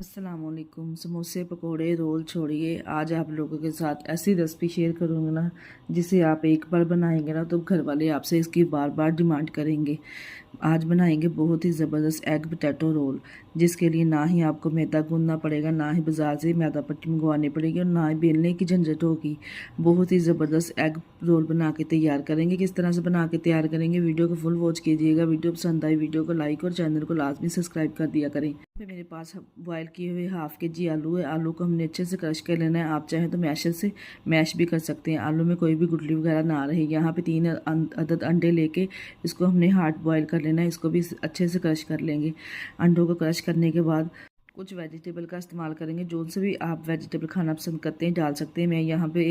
अस्सलामुअलैकुम। समोसे पकोड़े रोल छोड़िए, आज आप लोगों के साथ ऐसी रेसिपी शेयर करूँगी ना जिसे आप एक बार बनाएंगे ना तो घर वाले आपसे इसकी बार बार डिमांड करेंगे। आज बनाएंगे बहुत ही ज़बरदस्त एग पोटैटो रोल, जिसके लिए ना ही आपको मैदा गूंदना पड़ेगा, ना ही बाजार से मैदा पट्टी मंगवानी पड़ेगी और ना ही बेलने की झंझट होगी। बहुत ही ज़बरदस्त एग रोल बना के तैयार करेंगे। किस तरह से बना के तैयार करेंगे, वीडियो को फुल वॉच कीजिएगा। वीडियो पसंद आई वीडियो को लाइक और चैनल को लाजमी सब्सक्राइब कर दिया करें। पे मेरे पास बॉयल किए हुए हाफ के जी आलू है। आलू को हमने अच्छे से क्रश कर लेना है। आप चाहें तो मैशर से मैश भी कर सकते हैं। आलू में कोई भी गुठली वगैरह ना रहे। यहाँ पे 3 अदद अंडे लेके इसको हमने हार्ड बॉयल कर लेना है। इसको भी अच्छे से क्रश कर लेंगे। अंडों को क्रश करने के बाद कुछ वेजिटेबल का इस्तेमाल करेंगे। जो से भी आप वेजिटेबल खाना पसंद करते हैं डाल सकते हैं। मैं यहाँ पे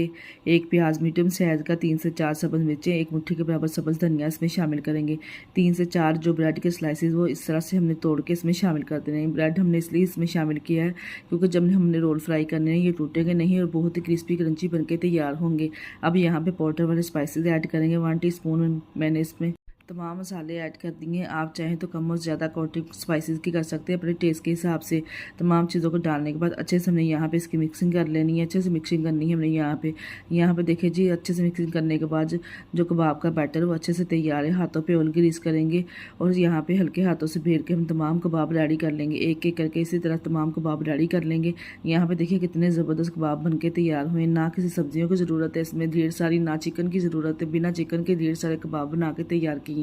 एक प्याज मीडियम साइज का, 3 से 4 सब्ज़ मिर्चें, एक मुट्ठी के बराबर सब्ज़ धनिया इसमें शामिल करेंगे। 3 से 4 जो ब्रेड के स्लाइसेस वो इस तरह से हमने तोड़ के इसमें शामिल कर देने हैं। ब्रेड हमने इसलिए इसमें शामिल किया है क्योंकि जब हमने रोल फ्राई करने हैं ये टूटेंगे नहीं और बहुत ही क्रिस्पी क्रंची बनके तैयार होंगे। अब यहाँ पे पाउडर वाले स्पाइसेस ऐड करेंगे। 1 टीस्पून मैंने इसमें तमाम मसाले ऐड कर दिए। आप चाहें तो कम और ज़्यादा क्वांटिटी स्पाइसेस की कर सकते हैं अपने टेस्ट के हिसाब से। तमाम चीज़ों को डालने के बाद अच्छे से हमने यहाँ पे इसकी मिक्सिंग कर लेनी है। अच्छे से मिक्सिंग करनी है हमने यहाँ पे देखिए जी, अच्छे से मिक्सिंग करने के बाद जो कबाब का बैटर वो अच्छे से तैयार है। हाथों पे ऑयल ग्रीस करेंगे और यहाँ पे हल्के हाथों से भेर के हम तमाम कबाब रेडी कर लेंगे। एक एक करके इसी तरह तमाम कबाब रेडी कर लेंगे। यहाँ पे देखिए कितने ज़बरदस्त कबाब बनके तैयार हुए। ना किसी सब्जियों की ज़रूरत है इसमें ढेर सारी, ना चिकन की ज़रूरत है। बिना चिकन के ढेर सारे कबाब बना के तैयार किए हैं।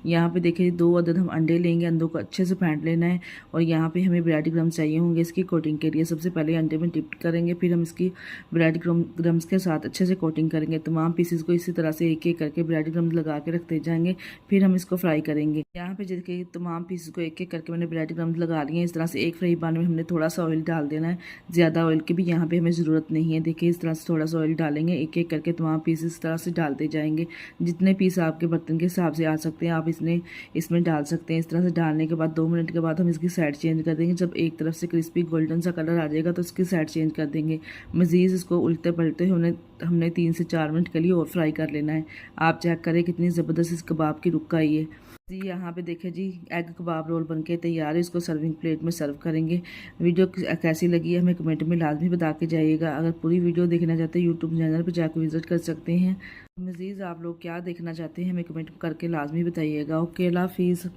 यहाँ पे देखिए 2 अदद हम अंडे लेंगे। अंडों को अच्छे से फेंट लेना है और यहाँ पे हमें ब्रेड क्रम्स चाहिए होंगे इसकी कोटिंग के लिए। सबसे पहले अंडे में डिप करेंगे, फिर हम इसकी ब्रेड क्रम्स के साथ अच्छे से कोटिंग करेंगे। तमाम पीसेस को इसी तरह से एक एक करके ब्रेड क्रम्स लगा के रखते जाएंगे। फिर हम इसको फ्राई करेंगे। यहाँ पे देखिए तमाम पीसेस को एक एक करके मैंने ब्रेड क्रम्स लगा लिए। इस तरह से एक फ्राई पैन में हमने थोड़ा सा ऑयल डाल देना है। ज़्यादा ऑयल की भी यहाँ पे हमें ज़रूरत नहीं है। देखिए इस तरह से थोड़ा सा ऑयल डालेंगे, एक एक करके तमाम पीसेस इस तरह से डालते जाएंगे। जितने पीस आपके बर्तन के हिसाब से आ सकते हैं आप इसमें डाल सकते हैं। इस तरह से डालने के बाद 2 मिनट के बाद हम इसकी साइड चेंज कर देंगे। जब एक तरफ से क्रिस्पी गोल्डन सा कलर आ जाएगा तो इसकी साइड चेंज कर देंगे। मज़ीद इसको उल्टे पलटे हमने 3 से 4 मिनट के लिए और फ्राई कर लेना है। आप चेक करें कितनी ज़बरदस्त इस कबाब की रुक आई है जी। यहाँ पे देखिए जी, एग कबाब रोल बनके तैयार है। इसको सर्विंग प्लेट में सर्व करेंगे। वीडियो कैसी लगी है हमें कमेंट में लाजमी बता के जाइएगा। अगर पूरी वीडियो देखना चाहते हैं यूट्यूब चैनल पर जाकर विजिट कर सकते हैं। मज़ीद आप लोग क्या देखना चाहते हैं हमें कमेंट करके लाजमी बताइएगा। ओके, अल्लाह हाफिज़।